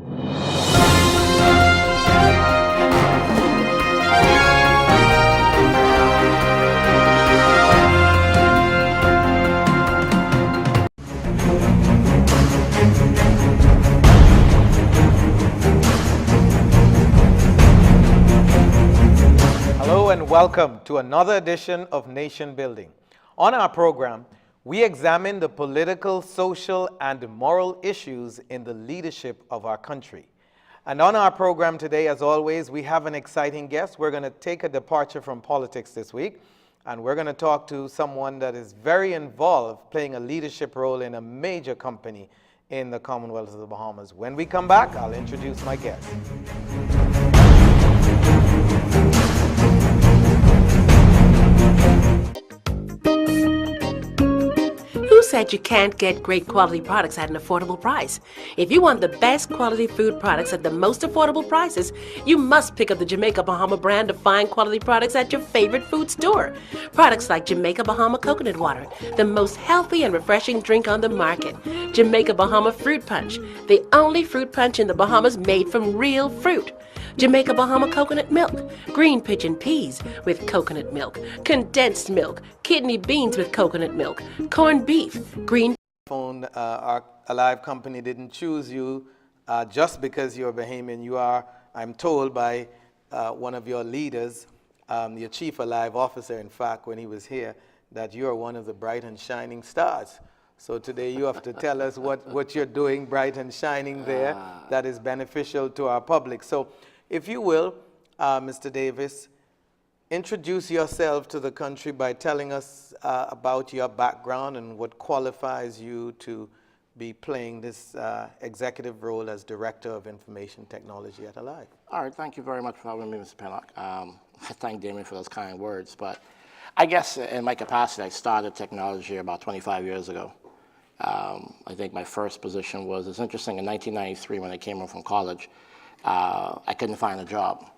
Hello and welcome to another edition of Nation Building. On our program, we examine the political, social, and moral issues in the leadership of our country. And on our program today, as always, we have an exciting guest. We're going to take a departure from politics this week, and we're going to talk to someone that is very involved, playing a leadership role in a major company in the Commonwealth of the Bahamas. When we come back, I'll introduce my guest. Who said you can't get great quality products at an affordable price? If you want the best quality food products at the most affordable prices, you must pick up the Jamaica Bahama brand of fine quality products at your favorite food store. Products like Jamaica Bahama Coconut Water, the most healthy and refreshing drink on the market. Jamaica Bahama Fruit Punch, the only fruit punch in the Bahamas made from real fruit. Jamaica Bahama Coconut Milk, green pigeon peas with coconut milk, condensed milk, kidney beans with coconut milk, corned beef, green. Our Aliv company didn't choose you just because you're Bahamian. You are, I'm told by one of your leaders, your chief Aliv officer, in fact, when he was here, that you are one of the bright and shining stars. So today you have to tell us what you're doing bright and shining there that is beneficial to our public. So if you will, Mr. Davis, introduce yourself to the country by telling us about your background and what qualifies you to be playing this executive role as Director of Information Technology at Aliv. All right, thank you very much for having me, Mr. Pennock. I thank Damien for those kind words, but I guess in my capacity, I started technology about 25 years ago. I think my first position was, it's interesting, in 1993 when I came home from college, I couldn't find a job.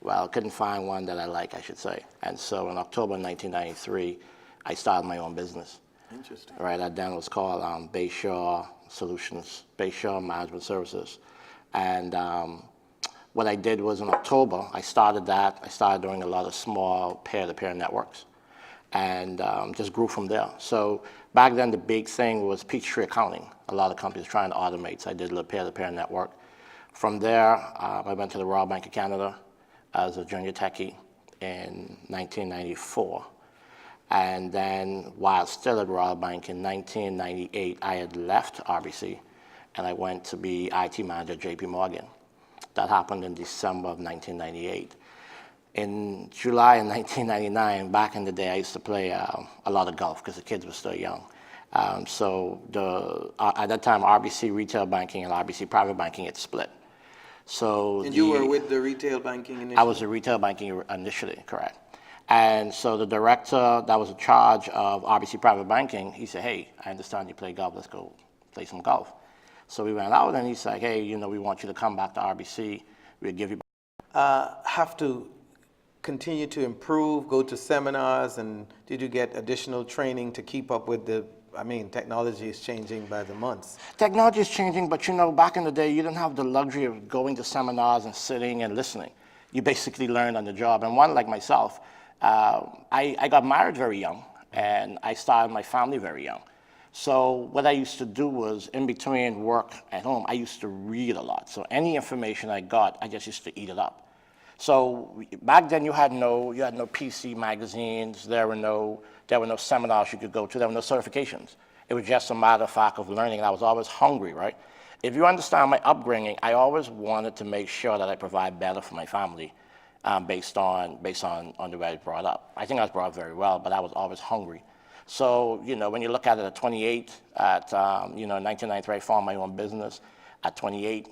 Well, I couldn't find one that I like, I should say. And so in October 1993, I started my own business. Interesting. Right, that then was called Bayshore Solutions, Bayshore Management Services. And what I did was in October, I started that. I started doing a lot of small peer-to-peer networks and just grew from there. So back then, the big thing was Peachtree accounting. A lot of companies trying to automate, so I did a little peer-to-peer network. From there, I went to the Royal Bank of Canada as a junior techie in 1994. And then while still at Royal Bank in 1998, I had left RBC and I went to be IT manager at JP Morgan. That happened in December of 1998. In July of 1999, back in the day, I used to play a lot of golf because the kids were still young. At that time, RBC retail banking and RBC private banking had split. So and you were with the retail banking initially? I was the retail banking initially, correct. And so the director that was in charge of RBC private banking, he said, hey, I understand you play golf, let's go play some golf. So we went out and he's like, hey, you know, we want you to come back to RBC, we'll give you. Have to continue to improve, go to seminars, and did you get additional training to keep up with the, I mean, technology is changing by the months. Technology is changing, but you know, back in the day, you didn't have the luxury of going to seminars and sitting and listening. You basically learned on the job. And one like myself, I got married very young, and I started my family very young. So what I used to do was, in between work at home, I used to read a lot. So any information I got, I just used to eat it up. So back then, you had no PC magazines. There were no seminars you could go to. There were no certifications. It was just a matter of fact of learning, and I was always hungry, right? If you understand my upbringing, I always wanted to make sure that I provide better for my family based on the way I was brought up. I think I was brought up very well, but I was always hungry. So, you know, when you look at it at 28, in 1993, I formed my own business at 28.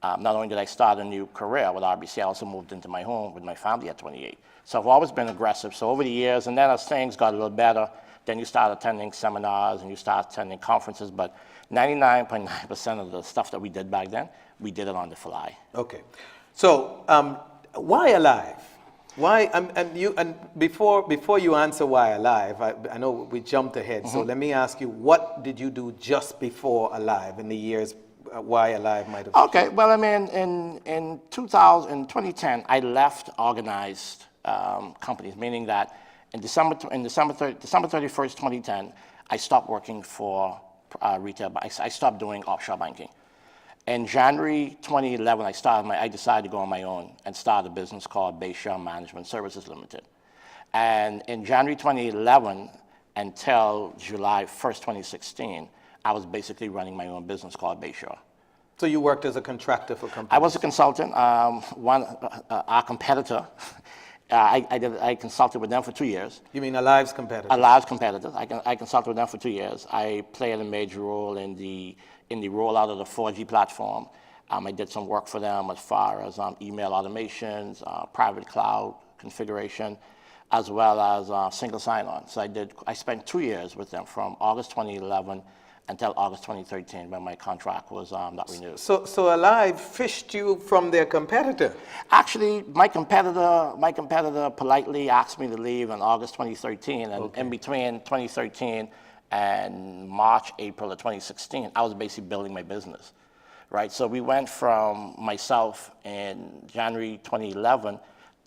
Not only did I start a new career with RBC, I also moved into my home with my family at 28. So I've always been aggressive. So over the years, and then as things got a little better, then you start attending seminars and you start attending conferences. But 99.9% of the stuff that we did back then, we did it on the fly. Okay. So why Aliv? Why, and before you answer why Aliv, I know we jumped ahead, so let me ask you, what did you do just before Aliv in the years why Aliv might have. Okay, well, I mean, in 2010, I left organized companies, meaning that December 31st, 2010, I stopped working for retail. I stopped doing offshore banking. In January 2011, I decided to go on my own and start a business called Bayshore Management Services Limited. And in January 2011 until July 1st, 2016, I was basically running my own business called Bayshore. So you worked as a contractor for companies? I was a consultant. Our competitor, I consulted with them for 2 years. You mean Aliv's competitor? Aliv's competitor. I consulted with them for 2 years. I played a major role in the rollout of the 4G platform. I did some work for them as far as email automations, private cloud configuration, as well as single sign-on. So I spent 2 years with them from August 2011 until August 2013 when my contract was not renewed. So Aliv fished you from their competitor? Actually, my competitor politely asked me to leave in August 2013, and in between 2013 and March, April of 2016, I was basically building my business, right? So we went from myself in January 2011.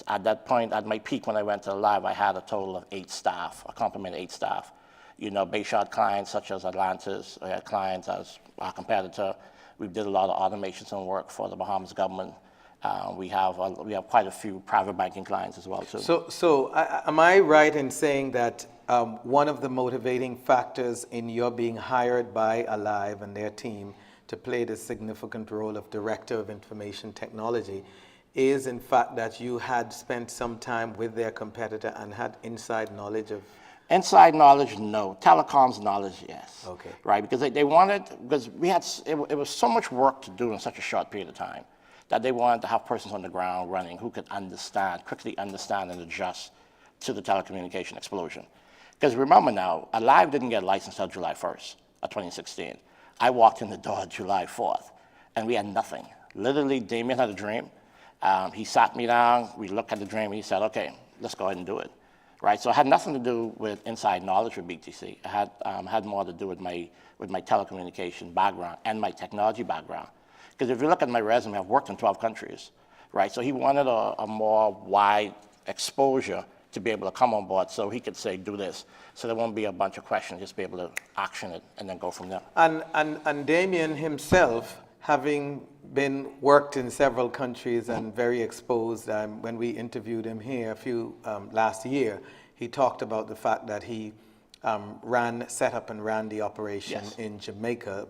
At that point, at my peak when I went to Aliv, I had a total of 8 staff, a complement of 8 staff. You know, Bayshore clients such as Atlantis, I had clients as our competitor. We did a lot of automations and work for the Bahamas government. We have quite a few private banking clients as well too. So am I right in saying that one of the motivating factors in your being hired by Aliv and their team to play this significant role of Director of Information Technology is in fact that you had spent some time with their competitor and had inside knowledge of? Inside knowledge, no. Telecoms knowledge, yes. Okay. Right, because they wanted, because it was so much work to do in such a short period of time that they wanted to have persons on the ground running who could quickly understand and adjust to the telecommunication explosion. Because remember now, Aliv didn't get licensed until July 1st of 2016. I walked in the door July 4th, and we had nothing. Literally, Damien had a dream. He sat me down, we looked at the dream, and he said, okay, let's go ahead and do it. Right, so it had nothing to do with inside knowledge with BTC. It had more to do with my telecommunication background and my technology background. Because if you look at my resume, I've worked in 12 countries, right? So he wanted a more wide exposure to be able to come on board so he could say, do this. So there won't be a bunch of questions, just be able to action it and then go from there. And Damien himself, having been worked in several countries and very exposed, when we interviewed him here last year, he talked about the fact that he set up and ran the operation in Jamaica,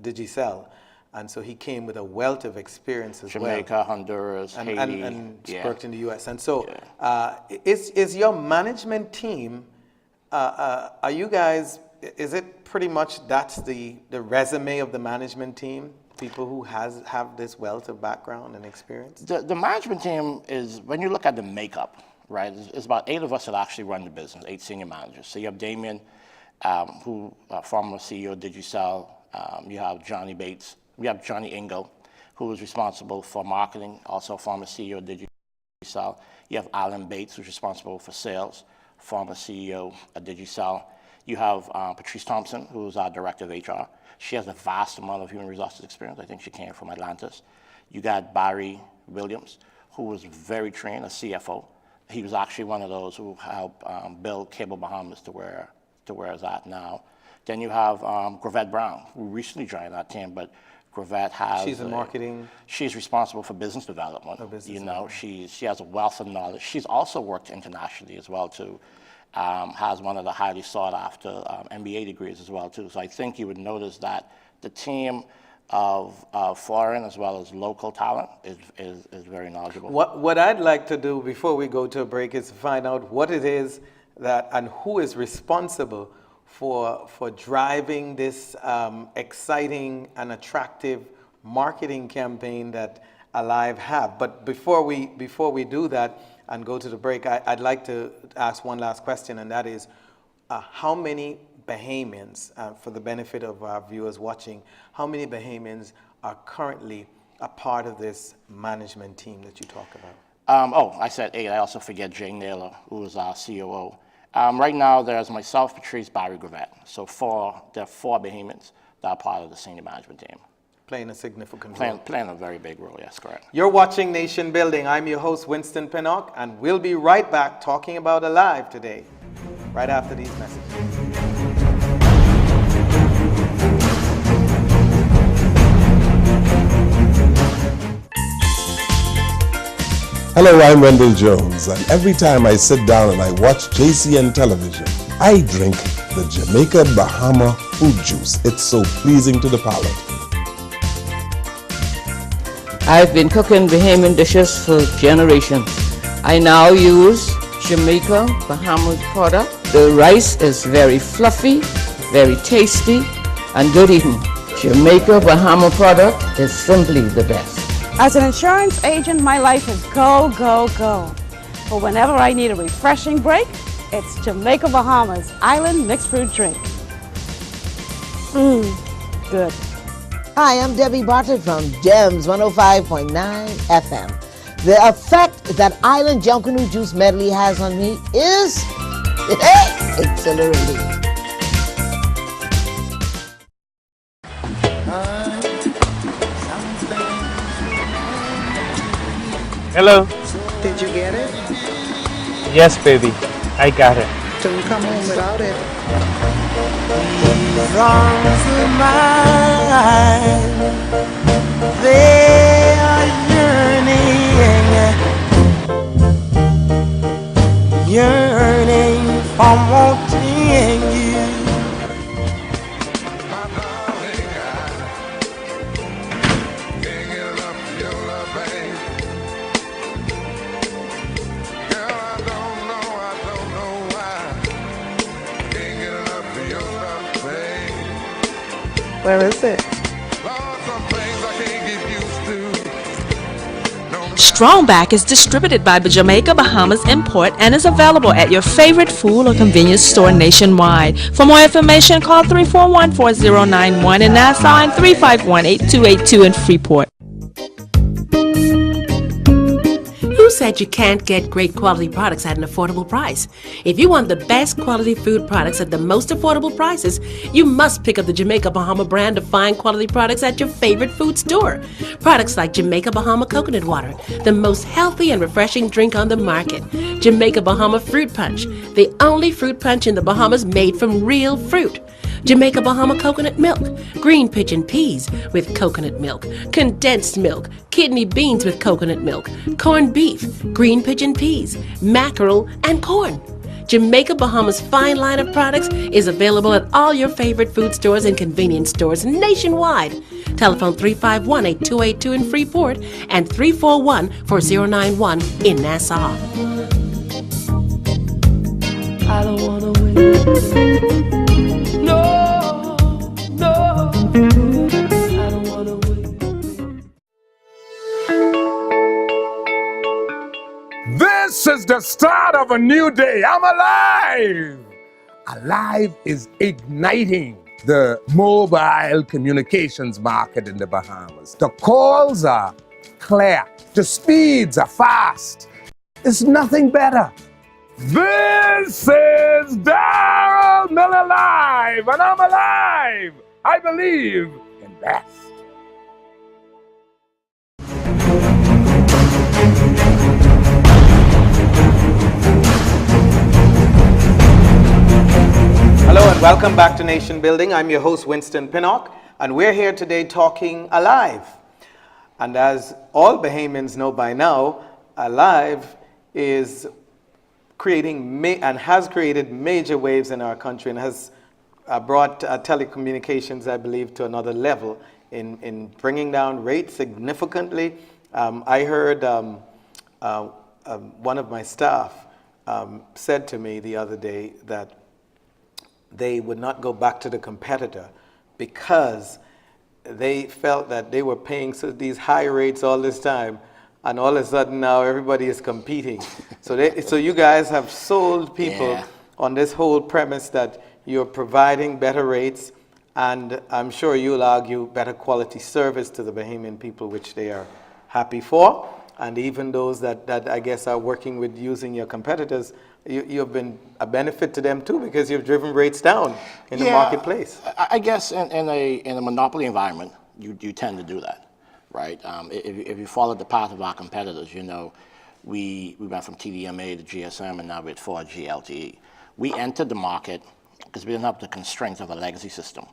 Digicel. And so he came with a wealth of experience as Jamaica, Honduras, Haiti. And worked in the US. And so is your management team, are you guys, is it pretty much that's the resume of the management team? People who have this wealth of background and experience? The management team is, when you look at the makeup, right, it's about 8 of us that actually run the business, 8 senior managers. So you have Damien, who former CEO of Digicel. You have Johnny Bates. We have Johnny Ingo, who is responsible for marketing, also former CEO of Digicel. You have Alan Bates, who's responsible for sales, former CEO of Digicel. You have Patrice Thompson, who's our director of HR. She has a vast amount of human resources experience. I think she came from Atlantis. You got Barry Williams, who was very trained, a CFO. He was actually one of those who helped build Cable Bahamas to where it's at now. Then you have Gravette Brown, who recently joined our team, but Gravette has... She's in marketing? She's responsible for business development. She has a wealth of knowledge. She's also worked internationally as well, too. Has one of the highly sought after MBA degrees as well, too. So I think you would notice that the team of foreign as well as local talent is very knowledgeable. What I'd like to do before we go to a break is to find out what it is that and who is responsible for driving this exciting and attractive marketing campaign that Aliv have. But before we do that and go to the break, I'd like to ask one last question, and that is, how many Bahamians, for the benefit of our viewers watching, how many Bahamians are currently a part of this management team that you talk about? I said 8. I also forget Jay Naylor, who is our COO. Right now, there's myself, Patrice, Barry, Gravette. So there are 4 Bahamians that are part of the senior management team. playing a significant role. Playing a very big role, yes, correct. You're watching Nation Building. I'm your host, Winston Pinnock, and we'll be right back talking about Aliv today, right after these messages. Hello, I'm Wendell Jones, and every time I sit down and I watch JCN television, I drink the Jamaica Bahama fruit juice. It's so pleasing to the palate. I've been cooking Bahamian dishes for generations. I now use Jamaica Bahamas product. The rice is very fluffy, very tasty, and good eating. Jamaica Bahama product is simply the best. As an insurance agent, my life is go, go, go. But whenever I need a refreshing break, it's Jamaica Bahamas Island Mixed Fruit Drink. Good. Hi, I'm Debbie Bartlett from GEMS 105.9 FM. The effect that Island Junkanoo Juice Medley has on me is exhilarating. Hello. Did you get it? Yes, baby. I got it. Don't come home without it. These arms of mine, they are yearning for wanting you. Where is it? Strongback is distributed by Jamaica Bahamas Import and is available at your favorite food or convenience store nationwide. For more information, call 341-4091 in Nassau and 351-8282 in Freeport. Who said you can't get great quality products at an affordable price? If you want the best quality food products at the most affordable prices, you must pick up the Jamaica Bahama brand of fine quality products at your favorite food store. Products like Jamaica Bahama Coconut Water, the most healthy and refreshing drink on the market. Jamaica Bahama Fruit Punch, the only fruit punch in the Bahamas made from real fruit. Jamaica Bahama Coconut Milk, green pigeon peas with coconut milk, condensed milk, kidney beans with coconut milk, corned beef, green pigeon peas, mackerel, and corn. Jamaica Bahamas' fine line of products is available at all your favorite food stores and convenience stores nationwide. Telephone 351-8282 in Freeport and 341-4091 in Nassau. I don't wanna wait. No, I don't wanna wait. This is the start of a new day. I'm alive. Aliv is igniting the mobile communications market in the Bahamas. The calls are clear. The speeds are fast. It's nothing better. This is Daryl Miller Live, and I'm alive. I believe in best. Hello and welcome back to Nation Building. I'm your host, Winston Pinnock, and we're here today talking Aliv. And as all Bahamians know by now, Aliv is creating and has created major waves in our country and has brought telecommunications, I believe, to another level in bringing down rates significantly. I heard one of my staff said to me the other day that they would not go back to the competitor because they felt that they were paying these high rates all this time, and all of a sudden now everybody is competing. So you guys have sold people on this whole premise that you're providing better rates, and I'm sure you'll argue better quality service to the Bahamian people, which they are happy for. And even those that I guess are working with using your competitors, you've been a benefit to them too, because you've driven rates down in the marketplace. I guess in a monopoly environment, you tend to do that, right? If you follow the path of our competitors, you know, we went from TDMA to GSM, and now we're at 4G LTE. We entered the market because we didn't have the constraints of a legacy system,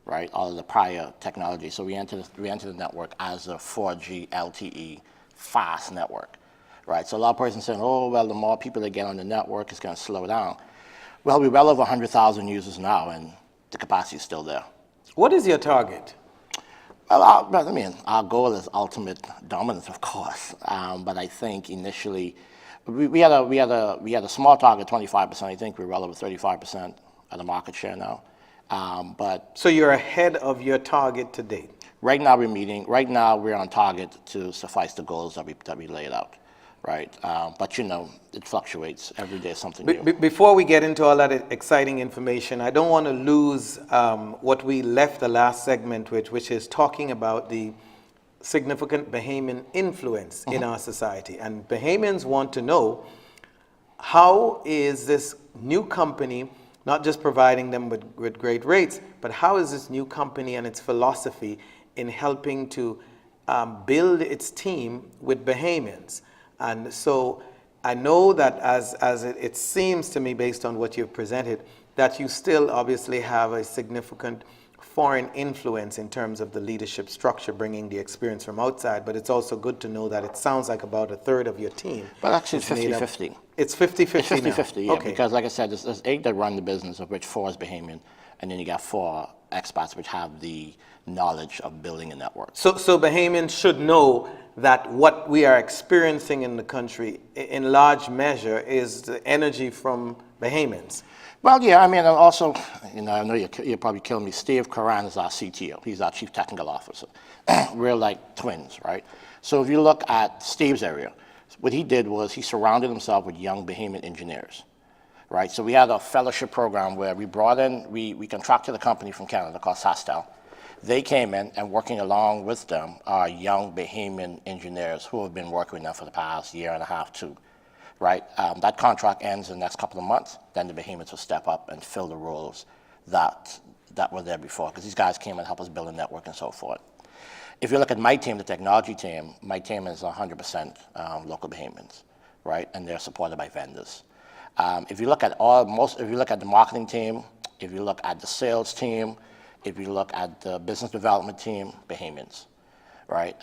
right? All of the prior technology. So we entered the network as a 4G LTE fast network, right? So a lot of persons saying, oh, well, the more people that get on the network, it's going to slow down. Well, we're well over 100,000 users now, and the capacity is still there. What is your target? Well, our goal is ultimate dominance, of course. But I think initially, we had a small target, 25%. I think we're well over 35% of the market share now. So you're ahead of your target to date. Right now we're on target to suffice the goals that we laid out, right? But you know, it fluctuates. Every day is something new. Before we get into all that exciting information, I don't want to lose what we left the last segment with, which is talking about the significant Bahamian influence in our society. And Bahamians want to know, how is this new company not just providing them with great rates, but how is this new company and its philosophy in helping to build its team with Bahamians? And so I know that as it seems to me, based on what you've presented, that you still obviously have a significant foreign influence in terms of the leadership structure, bringing the experience from outside, but it's also good to know that it sounds like about a third of your team. But actually it's 50-50. It's 50-50 It's 50-50, yeah, okay. Because like I said, there's 8 that run the business, of which 4 is Bahamian, and then you got 4 expats which have the knowledge of building a network. So Bahamians should know that what we are experiencing in the country, in large measure, is the energy from Bahamians. Well, yeah, I mean, and also, you know, I know you're probably killing me. Steve Karan is our CTO. He's our Chief Technical Officer. We're like twins, right? So if you look at Steve's area, what he did was he surrounded himself with young Bahamian engineers, right? So we had a fellowship program where we brought in, we contracted a company from Canada called Sastel. They came in, and working along with them are young Bahamian engineers who have been working with them for the past year and a half, too. Right? That contract ends in the next couple of months. Then the Bahamians will step up and fill the roles that were there before, because these guys came and helped us build a network and so forth. If you look at my team, the technology team, my team is 100% local Bahamians, right? And they're supported by vendors. If you look at the marketing team, if you look at the sales team, if you look at the business development team, Bahamians, right?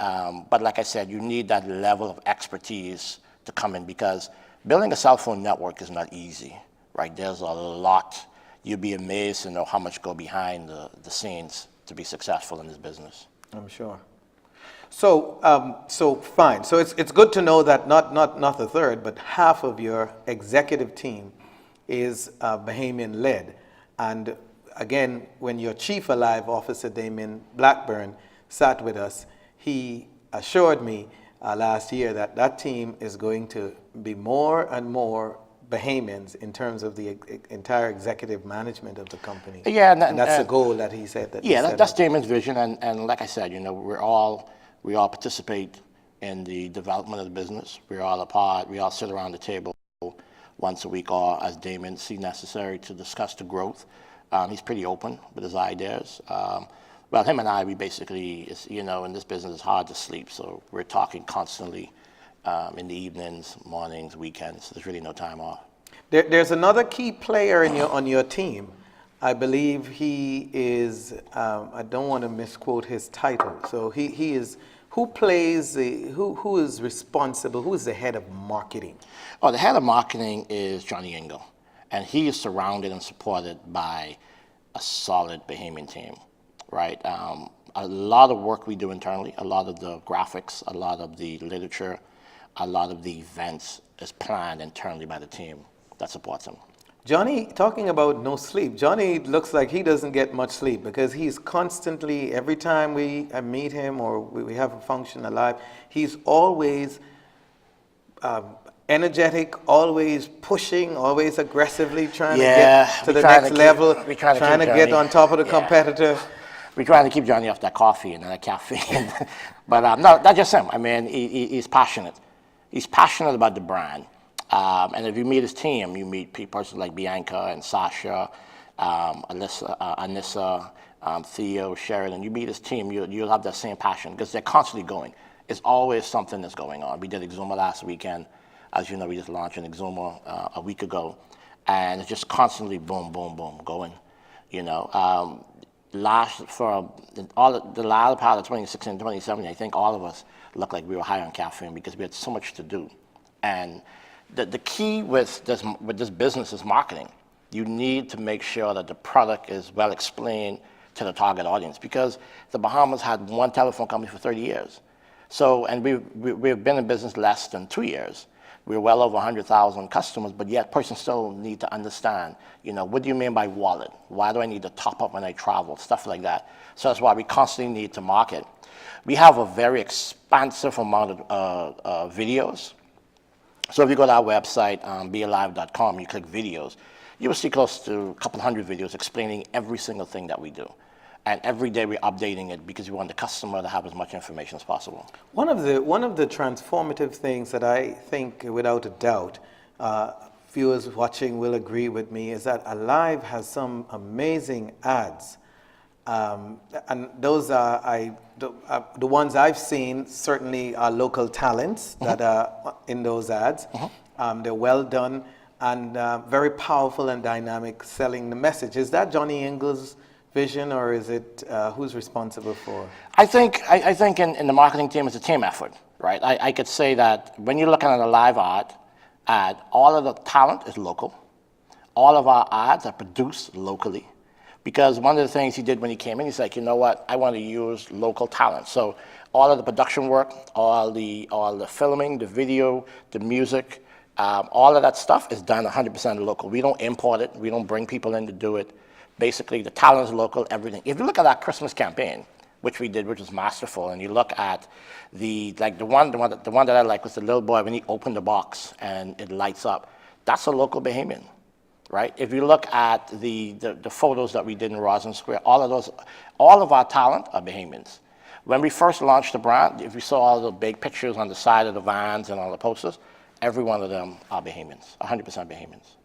But like I said, you need that level of expertise to come in, because building a cell phone network is not easy, right? There's a lot. You'd be amazed to know how much go behind the scenes to be successful in this business. I'm sure. So fine. So it's good to know that not a third, but half of your executive team is Bahamian led. And again, when your Chief Aliv Officer, Damien Blackburn, sat with us, he assured me last year that team is going to be more and more Bahamians in terms of the entire executive management of the company. Yeah, and that's the goal that he said. That's Damien's vision, and like I said, you know, we all participate in the development of the business. We're all a part. We all sit around the table once a week, or as Damien sees necessary, to discuss the growth. He's pretty open with his ideas. Well, him and I, we basically, you know, in this business, it's hard to sleep, so we're talking constantly in the evenings, mornings, weekends. There's really no time off. There's another key player on your team. I believe he is, I don't want to misquote his title. So he is, who is responsible, who is the head of marketing? Oh, the head of marketing is Johnny Engel, and he is surrounded and supported by a solid Bahamian team. Right, a lot of work we do internally, a lot of the graphics, a lot of the literature, a lot of the events is planned internally by the team that supports him. Johnny, talking about no sleep, Johnny looks like he doesn't get much sleep, because he's constantly, every time we meet him or we have a function Alive, he's always energetic, always pushing, always aggressively trying to get to the next level, trying to get on top of the competitor. We're trying to keep Johnny off that coffee and that caffeine. But no, that's just him. I mean, he's passionate. He's passionate about the brand. And if you meet his team, you meet people like Bianca and Sasha, Alyssa, Anissa, Theo, Sheridan, you meet his team, you'll have that same passion because they're constantly going. It's always something that's going on. We did Exuma last weekend. As you know, we just launched an Exuma a week ago. And it's just constantly boom, boom, boom, going. You know, the latter part of 2016, 2017, I think all of us looked like we were high on caffeine because we had so much to do. And the key with this business is marketing. You need to make sure that the product is well explained to the target audience because the Bahamas had one telephone company for 30 years. So, and we've been in business less than 2 years. We're well over 100,000 customers, but yet persons still need to understand, you know, what do you mean by wallet? Why do I need to top up when I travel? Stuff like that. So that's why we constantly need to market. We have a very expansive amount of videos. So if you go to our website, bealive.com, you click videos, you will see close to a couple hundred videos explaining every single thing that we do. And every day we're updating it because we want the customer to have as much information as possible. One of the transformative things that I think, without a doubt, viewers watching will agree with me, is that Aliv has some amazing ads. And those are, the ones I've seen certainly are local talents that are in those ads. They're well done and very powerful and dynamic, selling the message. Is that Johnny Ingles' vision, or is it who's responsible for? I think in the marketing team, it's a team effort, right? I could say that when you're looking at a live ad, all of the talent is local. All of our ads are produced locally. Because one of the things he did when he came in, he's like, you know what, I want to use local talent. So all of the production work, all the filming, the video, the music, all of that stuff is done 100% local. We don't import it. We don't bring people in to do it. Basically, the talent is local, everything. If you look at our Christmas campaign, which we did, which was masterful, and you look at the one that I like was the little boy when he opened the box and it lights up. That's a local Bahamian, right? If you look at the photos that we did in Roslyn Square, all of our talent are Bahamians. When we first launched the brand, if you saw all the big pictures on the side of the vans and all the posters, every one of them are Bahamians, 100% Bahamians.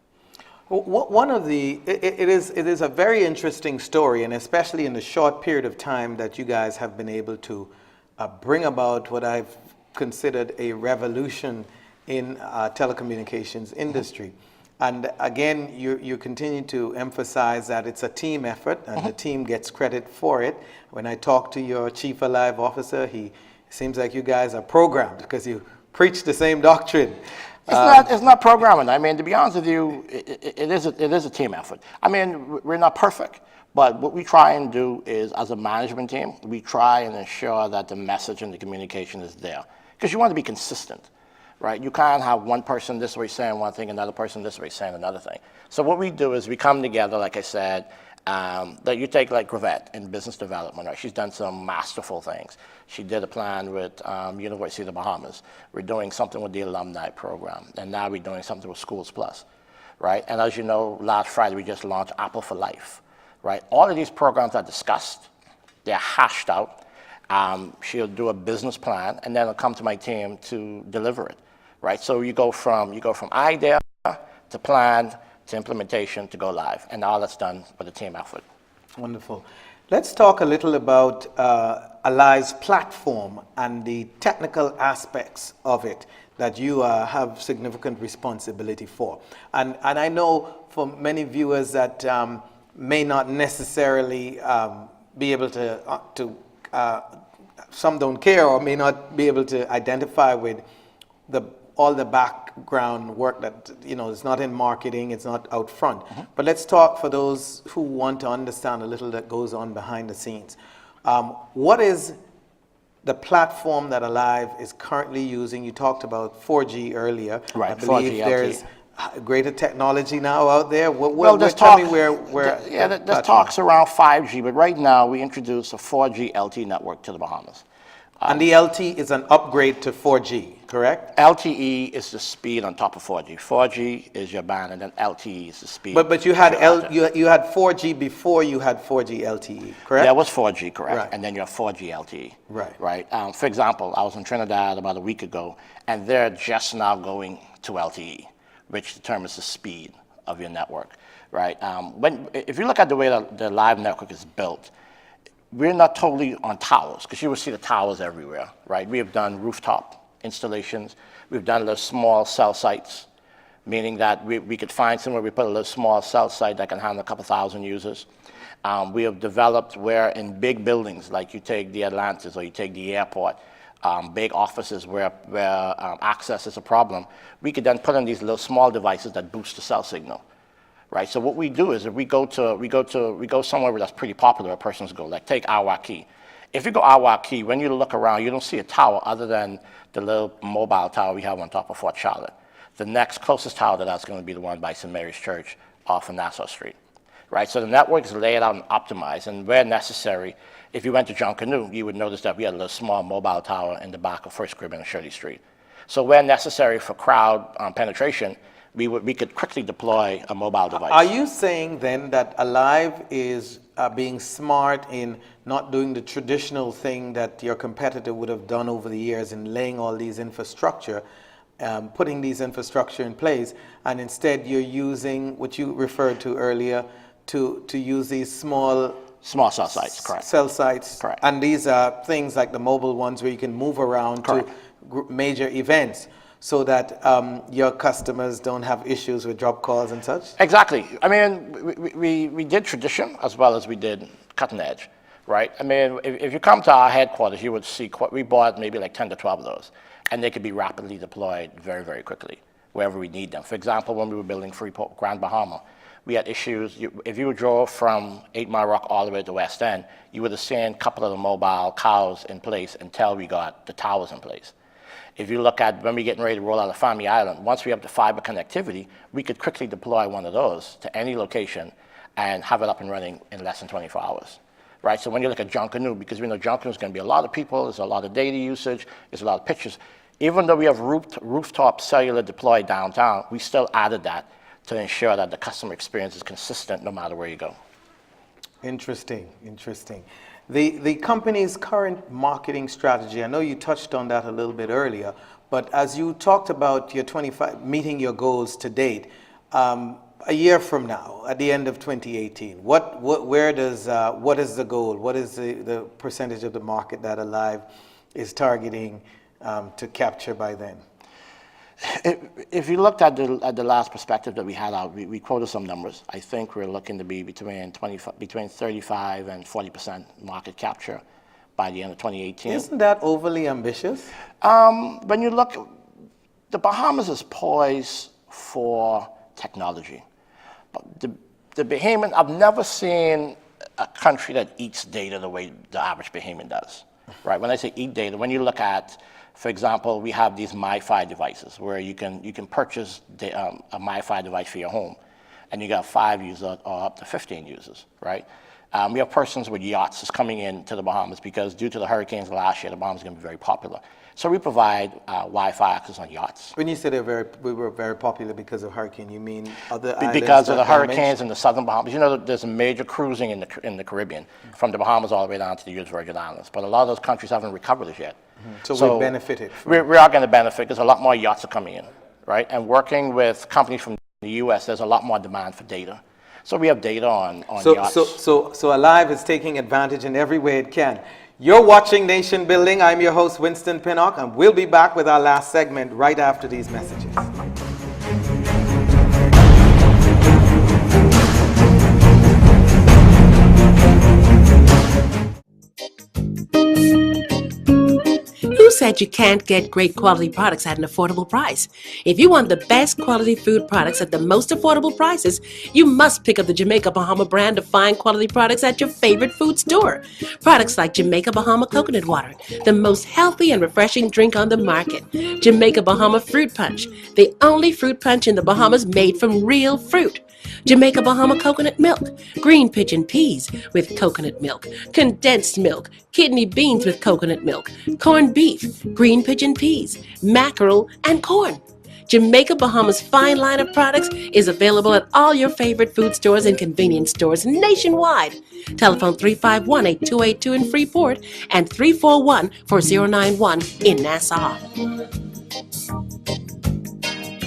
One of it is a very interesting story, and especially in the short period of time that you guys have been able to bring about what I've considered a revolution in telecommunications industry. And again, you continue to emphasize that it's a team effort, and the team gets credit for it. When I talk to your chief Aliv officer, he seems like you guys are programmed because you preach the same doctrine. It's not programming. I mean, to be honest with you, it is a team effort. I mean, we're not perfect, but what we try and do is, as a management team, we try and ensure that the message and the communication is there. Because you want to be consistent, right? You can't have one person this way saying one thing, another person this way saying another thing. So what we do is we come together, like I said, that you take like Gravette in business development, right? She's done some masterful things. She did a plan with University of the Bahamas. We're doing something with the alumni program, and now we're doing something with Schools Plus, right? And as you know, last Friday we just launched Apple for Life, right? All of these programs are discussed, they're hashed out. She'll do a business plan, and then it'll come to my team to deliver it, right? So you go from idea to plan to implementation to go live, and all that's done with a team effort. Wonderful. Let's talk a little about Aliv's platform and the technical aspects of it that you have significant responsibility for. And I know for many viewers that may not necessarily be able to some don't care or may not be able to identify with all the background work that, you know, is not in marketing, it's not out front. But let's talk for those who want to understand a little that goes on behind the scenes. What is the platform that Aliv is currently using? You talked about 4G earlier. Right, I believe 4G there's LTE. Greater technology now out there. There's tell me where there's talks around 5G, but right now we introduced a 4G LTE network to the Bahamas. And the LTE is an upgrade to 4G, correct? LTE is the speed on top of 4G. 4G is your band, and then LTE is the speed. But you had you had 4G before you had 4G LTE, correct? That was 4G, correct. Right. And then you have 4G LTE. Right. Right. For example, I was in Trinidad about a week ago, and they're just now going to LTE, which determines the speed of your network. Right. If you look at the way the Live network is built, we're not totally on towers, because you will see the towers everywhere, right? We have done rooftop installations. We've done little small cell sites, meaning that we could find somewhere we put a little small cell site that can handle a couple thousand users. We have developed where in big buildings, like you take the Atlantis or you take the airport, big offices where access is a problem, we could then put in these little small devices that boost the cell signal, right? So what we do is if we go somewhere where that's pretty popular, where persons go, like take Awaki. If you go Awaki, when you look around, you don't see a tower other than the little mobile tower we have on top of Fort Charlotte. The next closest tower to that's going to be the one by St. Mary's Church off of Nassau Street. Right, so the network is laid out and optimized, and where necessary, if you went to John Canoe, you would notice that we had a little small mobile tower in the back of First Crib and Shirley Street. So where necessary for crowd penetration, we could quickly deploy a mobile device. Are you saying then that Aliv is being smart in not doing the traditional thing that your competitor would have done over the years in laying all these infrastructure, putting these infrastructure in place, and instead you're using what you referred to earlier, to use these small cell sites, correct. Cell sites, correct. And these are things like the mobile ones where you can move around correct. to major events, so that your customers don't have issues with drop calls and such. Exactly. I mean, we did tradition as well as we did cutting edge, right? I mean, if you come to our headquarters, you would see we bought maybe like 10 to 12 of those, and they could be rapidly deployed very, very quickly wherever we need them. For example, when we were building Freeport, Grand Bahama, we had issues. If you drove from 8 Mile Rock all the way to the West End, you would have seen a couple of the mobile cows in place until we got the towers in place. If you look at when we're getting ready to roll out of Family Island, once we have the fiber connectivity, we could quickly deploy one of those to any location and have it up and running in less than 24 hours. Right? So when you look at John Canoe, because we know John Canoe is going to be a lot of people, there's a lot of data usage, there's a lot of pictures. Even though we have rooftop cellular deployed downtown, we still added that to ensure that the customer experience is consistent no matter where you go. Interesting, interesting. The company's current marketing strategy, I know you touched on that a little bit earlier, but as you talked about your meeting your goals to date, a year from now, at the end of 2018, what is the goal? What is the percentage of the market that Aliv is targeting to capture by then? If you looked at the last perspective that we had out, we quoted some numbers. I think we're looking to be between 35 and 40% market capture by the end of 2018. Isn't that overly ambitious? When you look, the Bahamas is poised for technology. But the Bahamian, I've never seen a country that eats data the way the average Bahamian does. Right? When I say eat data, when you look at, for example, we have these MiFi devices where you can purchase a MiFi device for your home, and you got 5 users or up to 15 users, right? We have persons with yachts that's coming into the Bahamas because due to the hurricanes last year, the Bahamas is going to be very popular. So we provide Wi-Fi access on yachts. When you say we were very popular because of hurricane, you mean other islands? Because of the hurricanes in the southern Bahamas. You know, there's a major cruising in the Caribbean, from the Bahamas all the way down to the U.S. Virgin Islands. But a lot of those countries haven't recovered as yet. So we benefited. We are going to benefit because a lot more yachts are coming in, right? And working with companies from the U.S., there's a lot more demand for data. So we have data on yachts. So Aliv is taking advantage in every way it can. You're watching Nation Building. I'm your host, Winston Pinnock, and we'll be back with our last segment right after these messages. Who said you can't get great quality products at an affordable price? If you want the best quality food products at the most affordable prices, you must pick up the Jamaica Bahama brand of fine quality products at your favorite food store. Products like Jamaica Bahama Coconut Water, the most healthy and refreshing drink on the market. Jamaica Bahama Fruit Punch, the only fruit punch in the Bahamas made from real fruit. Jamaica Bahama Coconut Milk, green pigeon peas with coconut milk, condensed milk, kidney beans with coconut milk, corned beef, green pigeon peas, mackerel, and corn. Jamaica Bahama's fine line of products is available at all your favorite food stores and convenience stores nationwide. Telephone 351-8282 in Freeport and 341-4091 in Nassau.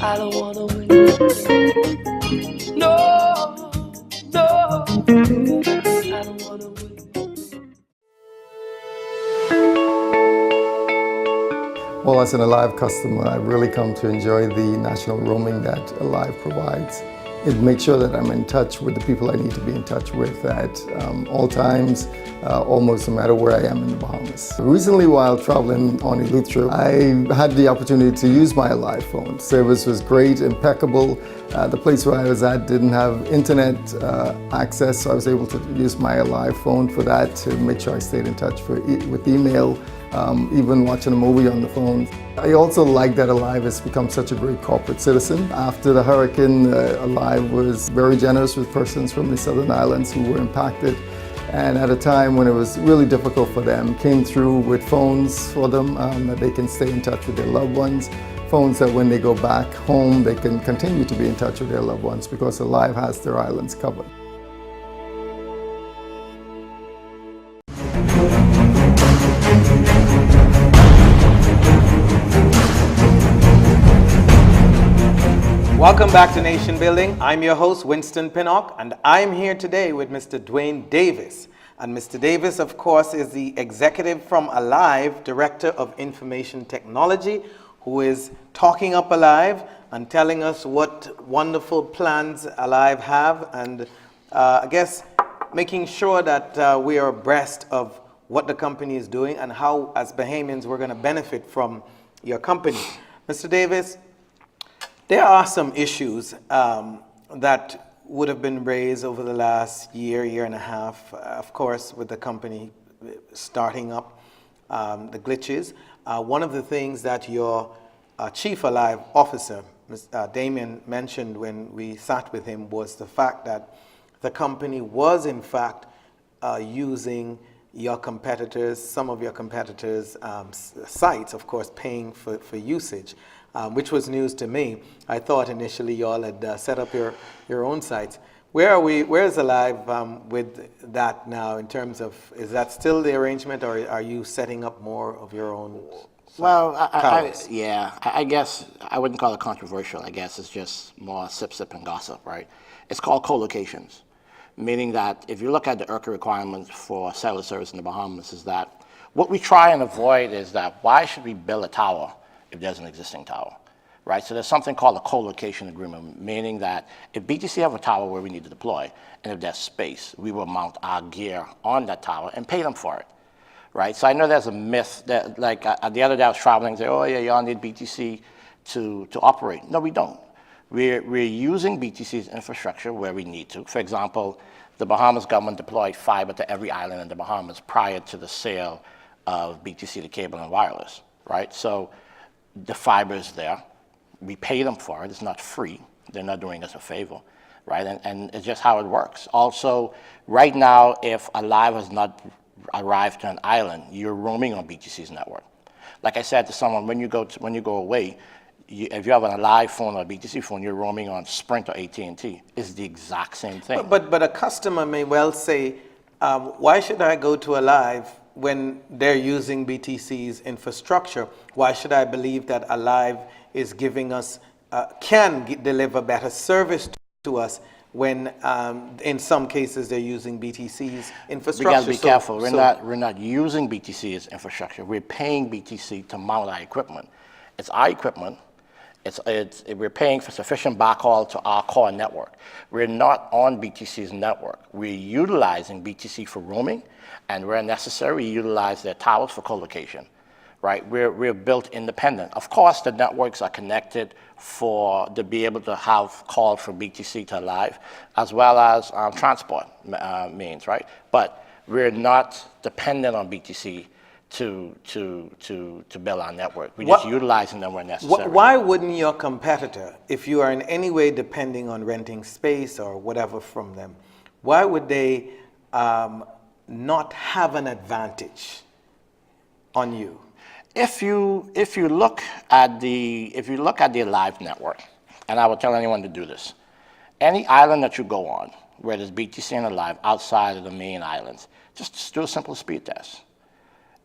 I don't wanna wait. No, no, I don't wanna wait. Well, as an Aliv customer, I've really come to enjoy the national roaming that Aliv provides. It makes sure that I'm in touch with the people I need to be in touch with at all times, almost no matter where I am in the Bahamas. Recently, while traveling on a youth trip, I had the opportunity to use my Aliv phone. Service was great, impeccable. The place where I was at didn't have internet access, so I was able to use my Aliv phone for that to make sure I stayed in touch with email, even watching a movie on the phone. I also like that Aliv has become such a great corporate citizen. After the hurricane, Aliv was very generous with persons from the Southern Islands who were impacted. And at a time when it was really difficult for them, came through with phones for them that they can stay in touch with their loved ones. Phones that when they go back home, they can continue to be in touch with their loved ones because Aliv has their islands covered. Welcome back to Nation Building. I'm your host, Winston Pinnock, and I'm here today with Mr. Dwayne Davis. And Mr. Davis, of course, is the executive from Aliv, Director of Information Technology, who is talking up Aliv and telling us what wonderful plans Aliv have, and I guess making sure that we are abreast of what the company is doing and how, as Bahamians, we're going to benefit from your company. Mr. Davis, there are some issues that would have been raised over the last year and a half, of course, with the company starting up, the glitches. One of the things that your Chief Aliv Officer, Damien, mentioned when we sat with him was the fact that the company was, in fact, using your competitors, some of your competitors' sites, of course, paying for usage. Which was news to me. I thought initially y'all had set up your own sites. Where are we? Where is Aliv with that now? In terms of, is that still the arrangement, or are you setting up more of your own? Well, I guess I wouldn't call it controversial. I guess it's just more sip and gossip, right? It's called co-locations, meaning that if you look at the IRCA requirements for cellular service in the Bahamas, is that what we try and avoid is that why should we build a tower if there's an existing tower, right? So there's something called a co-location agreement, meaning that if BTC have a tower where we need to deploy, and if there's space, we will mount our gear on that tower and pay them for it, right? So I know there's a myth that, like the other day I was traveling and say, oh yeah, y'all need BTC to operate. No, we don't. We're using BTC's infrastructure where we need to. For example, the Bahamas government deployed fiber to every island in the Bahamas prior to the sale of BTC to cable and wireless, right? So the fiber is there. We pay them for it. It's not free. They're not doing us a favor, right? And it's just how it works. Also, right now, if Aliv has not arrived to an island, you're roaming on BTC's network. Like I said to someone, when you go away, if you have an Aliv phone or a BTC phone, you're roaming on Sprint or AT&T. It's the exact same thing. But a customer may well say, why should I go to Aliv when they're using BTC's infrastructure? Why should I believe that Aliv is giving us, deliver better service to us when in some cases they're using BTC's infrastructure? We got to be careful. We're not using BTC's infrastructure. We're paying BTC to mount our equipment. It's our equipment. We're paying for sufficient backhaul to our core network. We're not on BTC's network. We're utilizing BTC for roaming, and where necessary, we utilize their towers for co-location, right? We're built independent. Of course, the networks are connected to be able to have calls from BTC to Aliv, as well as transport means, right? But we're not dependent on BTC to build our network. We're just utilizing them where necessary. Why wouldn't your competitor, if you are in any way depending on renting space or whatever from them, why would they not have an advantage on you? If you look at the Aliv network, and I would tell anyone to do this, any island that you go on where there's BTC and Aliv outside of the main islands, just do a simple speed test.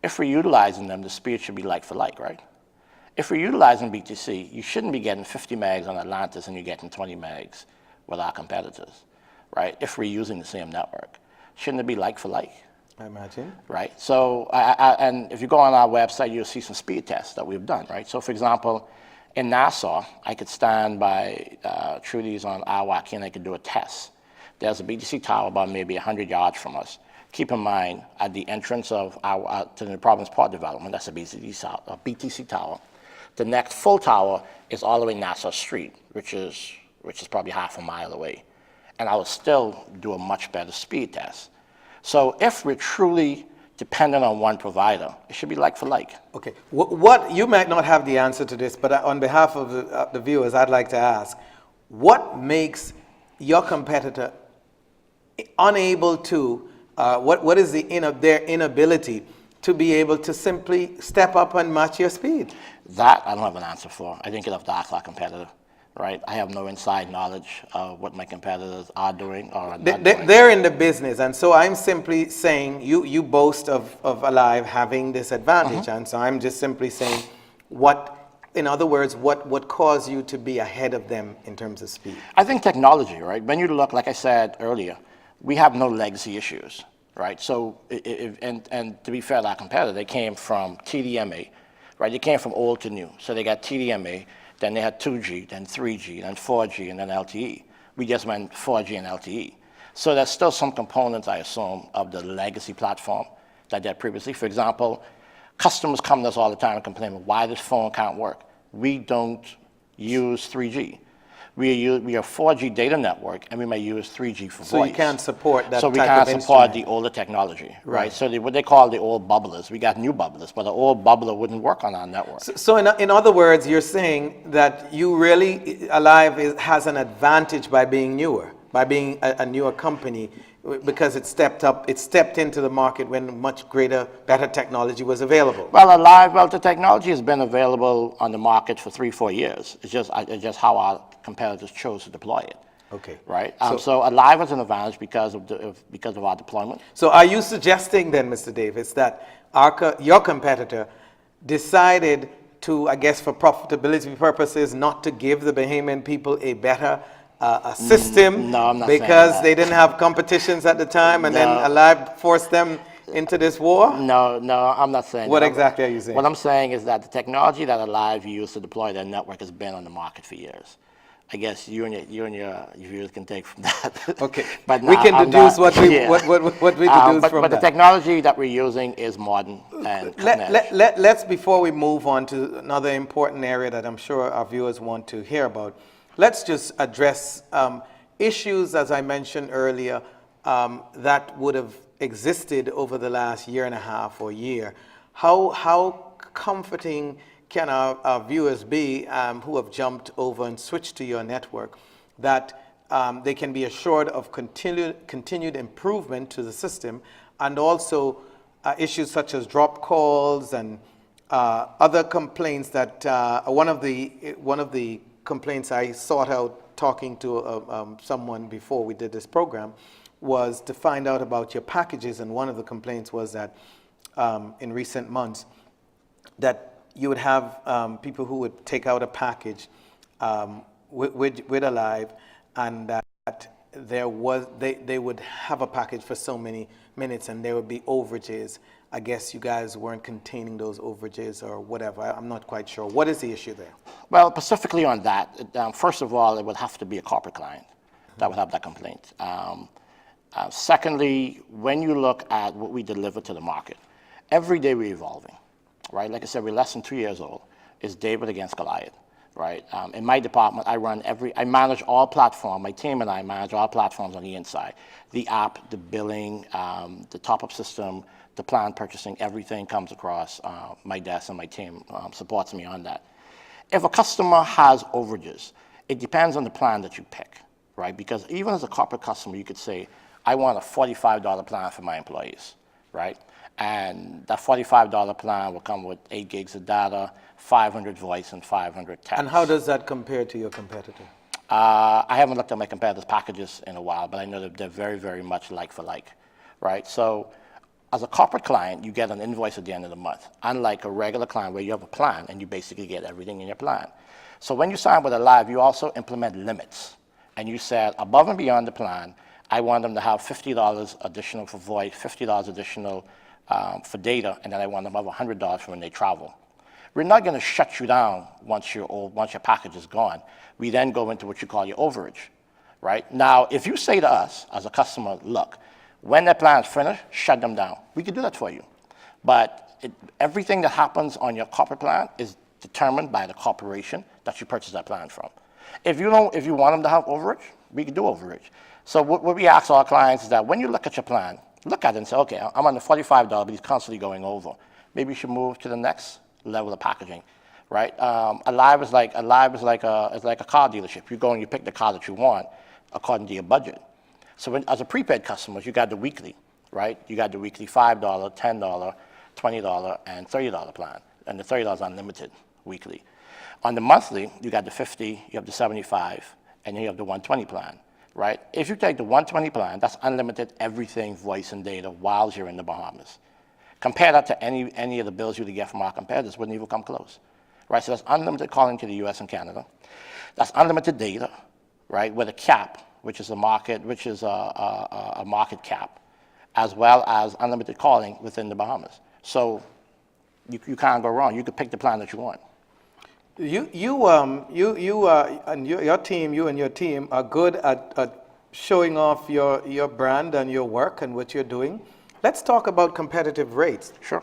If we're utilizing them, the speed should be like for like, right? If we're utilizing BTC, you shouldn't be getting 50 megs on Atlantis and you're getting 20 megs with our competitors, right? If we're using the same network. Shouldn't it be like for like? I imagine. Right? So, and if you go on our website, you'll see some speed tests that we've done, right? So, for example, in Nassau, I could stand by Trudy's on Iwaki and I could do a test. There's a BTC tower about maybe 100 yards from us. Keep in mind, at the entrance of to the Providence Park development, that's a BTC tower. The next full tower is all the way Nassau Street, which is probably half a mile away. And I will still do a much better speed test. So if we're truly dependent on one provider, it should be like for like. Okay. What you might not have the answer to this, but on behalf of the viewers, I'd like to ask, what makes your competitor unable to, what is their inability to be able to simply step up and match your speed? That I don't have an answer for. I think you'll have to ask our competitor, right? I have no inside knowledge of what my competitors are doing or are not doing. They're in the business, and so I'm simply saying you boast of Aliv having this advantage, and so I'm just simply saying in other words, what caused you to be ahead of them in terms of speed? I think technology, right? When you look, like I said earlier, we have no legacy issues, right? So, and to be fair to our competitor, they came from TDMA, right? They came from old to new. So they got TDMA, then they had 2G, then 3G, then 4G, and then LTE. We just went 4G and LTE. So there's still some components, I assume, of the legacy platform that they had previously. For example, customers come to us all the time and complain, why this phone can't work. We don't use 3G. We are 4G data network, and we may use 3G for voice. So you can't support that type of instrument. So we can't support the older technology, right? So what they call the old bubblers. We got new bubblers, but the old bubbler wouldn't work on our network. So in other words, you're saying that you really, Aliv has an advantage by being newer, by being a newer company, because it stepped into the market when much better technology was available. Well, Aliv, the technology has been available on the market for 3-4 years. It's just how our competitors chose to deploy it. Okay. Right. So Aliv has an advantage because of our deployment. So are you suggesting then, Mr. Davis, that your competitor decided to, I guess, for profitability purposes, not to give the Bahamian people a better system? No, I'm not because saying that. they didn't have competitions at the time, and then Aliv forced them into this war? No, I'm not saying that. What exactly are you saying? What I'm saying is that the technology that Aliv used to deploy their network has been on the market for years. I guess you and your viewers can take from that. Okay. But we can deduce what we deduce from that. But the technology that we're using is modern and let's, before we move on to another important area that I'm sure our viewers want to hear about, let's just address issues, as I mentioned earlier, that would have existed over the last year and a half or year. How comforting can our viewers be who have jumped over and switched to your network, that they can be assured of continued improvement to the system, and also issues such as drop calls and other complaints that one of the complaints I sought out talking to someone before we did this program was to find out about your packages, and one of the complaints was that in recent months that you would have people who would take out a package with Aliv, and that they would have a package for so many minutes and there would be overages. I guess you guys weren't containing those overages or whatever. I'm not quite sure. What is the issue there? Well, specifically on that, first of all, it would have to be a corporate client that would have that complaint. Secondly, when you look at what we deliver to the market, every day we're evolving. Right, like I said, we're less than 2 years old. It's David against Goliath, right? In my department, I manage all platforms. My team and I manage all platforms on the inside. The app, the billing, the top-up system, the plan purchasing, everything comes across my desk, and my team supports me on that. If a customer has overages, it depends on the plan that you pick, right? Because even as a corporate customer, you could say, I want a $45 plan for my employees, right? And that $45 plan will come with 8 gigs of data, 500 voice, and 500 text. And how does that compare to your competitor? I haven't looked at my competitors' packages in a while, but I know that they're very, very much like for like, right? So as a corporate client, you get an invoice at the end of the month, unlike a regular client where you have a plan and you basically get everything in your plan. So when you sign with Aliv, you also implement limits. And you said, above and beyond the plan, I want them to have $50 additional for voice, $50 additional for data, and then I want them to have $100 for when they travel. We're not going to shut you down once your package is gone. We then go into what you call your overage, right? Now, if you say to us as a customer, look, when that plan is finished, shut them down. We can do that for you. But everything that happens on your corporate plan is determined by the corporation that you purchased that plan from. If you want them to have overage, we can do overage. So what we ask our clients is that when you look at your plan, look at it and say, okay, I'm on the $45, but he's constantly going over. Maybe you should move to the next level of packaging, right? Aliv is like a car dealership. You go and you pick the car that you want according to your budget. So as a prepaid customer, you got the weekly, right? You got the weekly $5, $10, $20, and $30 plan, and the $30 is unlimited weekly. On the monthly, you got the 50, you have the 75, and then you have the 120 plan, right? If you take the 120 plan, that's unlimited everything, voice and data, while you're in the Bahamas. Compare that to any of the bills you would get from our competitors, wouldn't even come close, right? So that's unlimited calling to the US and Canada. That's unlimited data, right, with a cap, which is a market cap, as well as unlimited calling within the Bahamas. So you can't go wrong. You could pick the plan that you want. You and your team are good at showing off your brand and your work and what you're doing. Let's talk about competitive rates. Sure.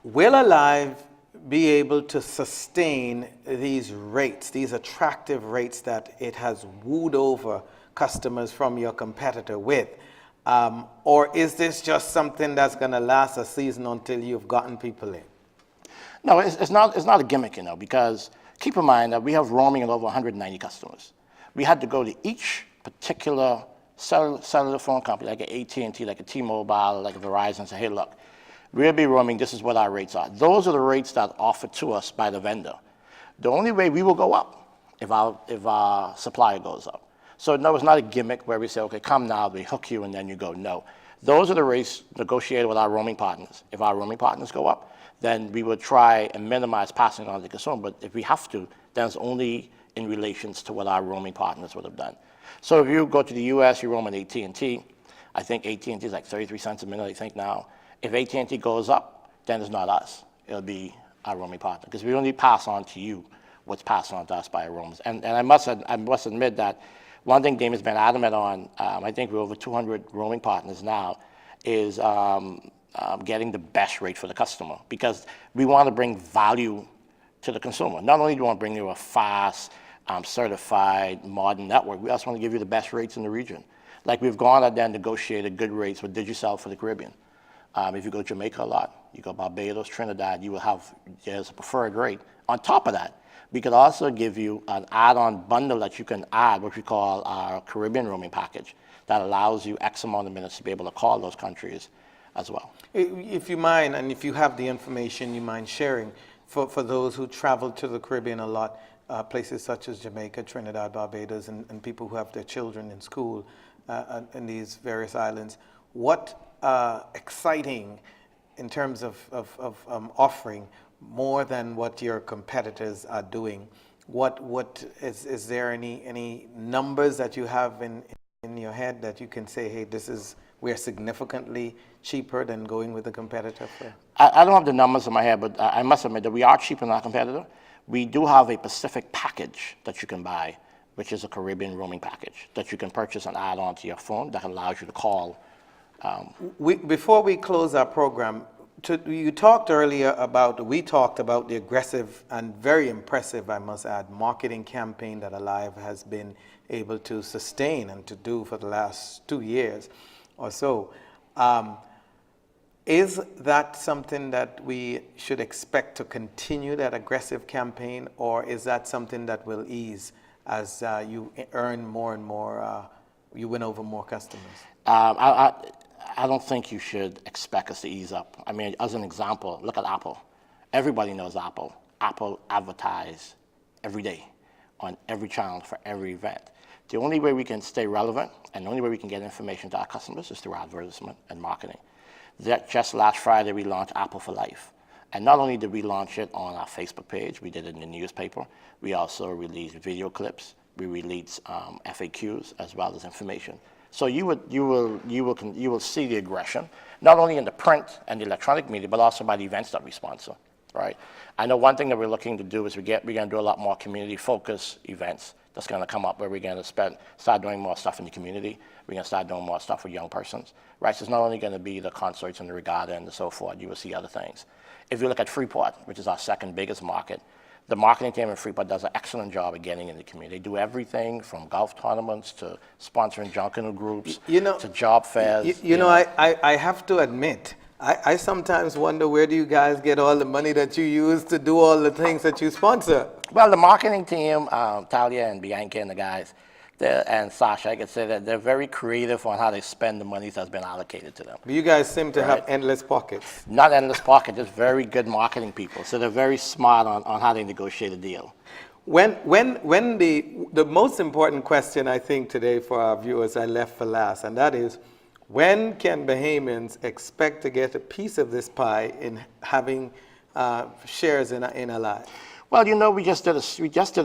Will Aliv be able to sustain these rates, these attractive rates that it has wooed over customers from your competitor with? Or is this just something that's going to last a season until you've gotten people in? No, it's not a gimmick, because keep in mind that we have roaming of over 190 customers. We had to go to each particular cellular phone company, like an AT&T, like a T-Mobile, like a Verizon, and say, hey, look, we'll be roaming, this is what our rates are. Those are the rates that are offered to us by the vendor. The only way we will go up if our supplier goes up. So no, it's not a gimmick where we say, okay, come now, we hook you, and then you go. No. Those are the rates negotiated with our roaming partners. If our roaming partners go up, then we would try and minimize passing on to the consumer. But if we have to, then it's only in relations to what our roaming partners would have done. So if you go to the US, you roam at AT&T. I think AT&T is like 33 cents a minute, I think now. If AT&T goes up, then it's not us. It'll be our roaming partner, because we only pass on to you what's passed on to us by our roamers. And I must admit that one thing Damien's been adamant on, I think we're over 200 roaming partners now, is getting the best rate for the customer, because we want to bring value to the consumer. Not only do we want to bring you a fast, certified, modern network, we also want to give you the best rates in the region. Like we've gone out there and negotiated good rates with Digicel for the Caribbean. If you go to Jamaica a lot, you go Barbados, Trinidad, you will have, there's a preferred rate. On top of that, we could also give you an add-on bundle that you can add, what we call our Caribbean roaming package, that allows you X amount of minutes to be able to call those countries as well. If you mind, and if you have the information, you mind sharing, for those who travel to the Caribbean a lot, places such as Jamaica, Trinidad, Barbados, and people who have their children in school in these various islands, what exciting in terms of offering more than what your competitors are doing? What is there any numbers that you have in your head that you can say, hey, we're significantly cheaper than going with a competitor? I don't have the numbers in my head, but I must admit that we are cheaper than our competitor. We do have a Pacific package that you can buy, which is a Caribbean roaming package that you can purchase and add on to your phone that allows you to call. Before we close our program, we talked about the aggressive and very impressive, I must add, marketing campaign that Aliv has been able to sustain and to do for the last 2 years or so. Is that something that we should expect to continue, that aggressive campaign, or is that something that will ease as you earn more and more, you win over more customers? I don't think you should expect us to ease up. I mean, as an example, look at Apple. Everybody knows Apple. Apple advertise every day on every channel for every event. The only way we can stay relevant and the only way we can get information to our customers is through advertisement and marketing. Just last Friday, we launched Apple for Life. And not only did we launch it on our Facebook page, we did it in the newspaper, we also released video clips, we released FAQs as well as information. So you will see the aggression, not only in the print and the electronic media, but also by the events that we sponsor, right? I know one thing that we're looking to do is we're going to do a lot more community-focused events that's going to come up where we're going to start doing more stuff in the community. We're going to start doing more stuff with young persons, right? So it's not only going to be the concerts and the regatta and so forth. You will see other things. If you look at Freeport, which is our second biggest market, the marketing team in Freeport does an excellent job of getting in the community. They do everything from golf tournaments to sponsoring junk canoe groups to job fairs. I have to admit, I sometimes wonder, where do you guys get all the money that you use to do all the things that you sponsor? Well, the marketing team, Talia and Bianca and the guys, and Sasha, I could say that they're very creative on how they spend the money that's been allocated to them. But you guys seem to have endless pockets. Not endless pockets, just very good marketing people. So they're very smart on how they negotiate a deal. When the most important question I think today for our viewers I left for last, and that is, when can Bahamians expect to get a piece of this pie in having shares in Aliv? Well, we just did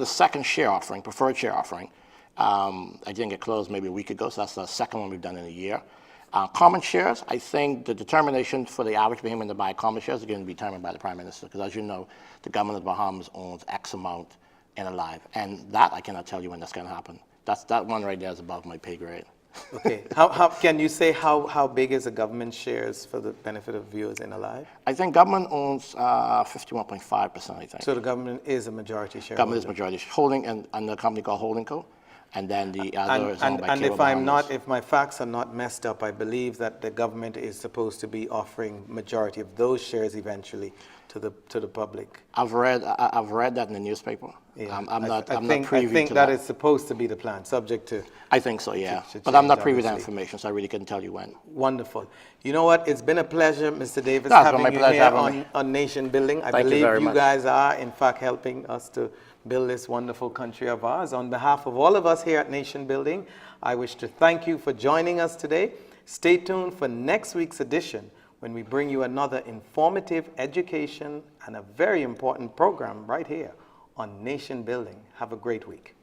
a second share offering, preferred share offering. I didn't get closed maybe a week ago, so that's the second one we've done in a year. Common shares, I think the determination for the average Bahamian to buy common shares is going to be determined by the Prime Minister, because as you know, the government of the Bahamas owns X amount in Aliv, and that I cannot tell you when that's going to happen. That one right there is above my pay grade. Okay. How can you say how big is the government shares for the benefit of viewers in Aliv? I think government owns 51.5%, I think. So the government is a majority shareholder? Government is majority holding, and the company called Holding Co. And then the other is owned by And if my facts are not messed up, I believe that the government is supposed to be offering majority of those shares eventually to the public. I've read that in the newspaper. Yeah. I'm not privy to that. I think that is supposed to be the plan, subject to. I think so, yeah. to But I'm not change, privy to that obviously. information, so I really couldn't tell you when. Wonderful. You know what? It's been a pleasure, Mr. Davis, No, it's been having my you pleasure here having me. on Nation Building. I Thank you believe very you much. guys are, in fact, helping us to build this wonderful country of ours. On behalf of all of us here at Nation Building, I wish to thank you for joining us today. Stay tuned for next week's edition, when we bring you another informative education and a very important program right here on Nation Building. Have a great week.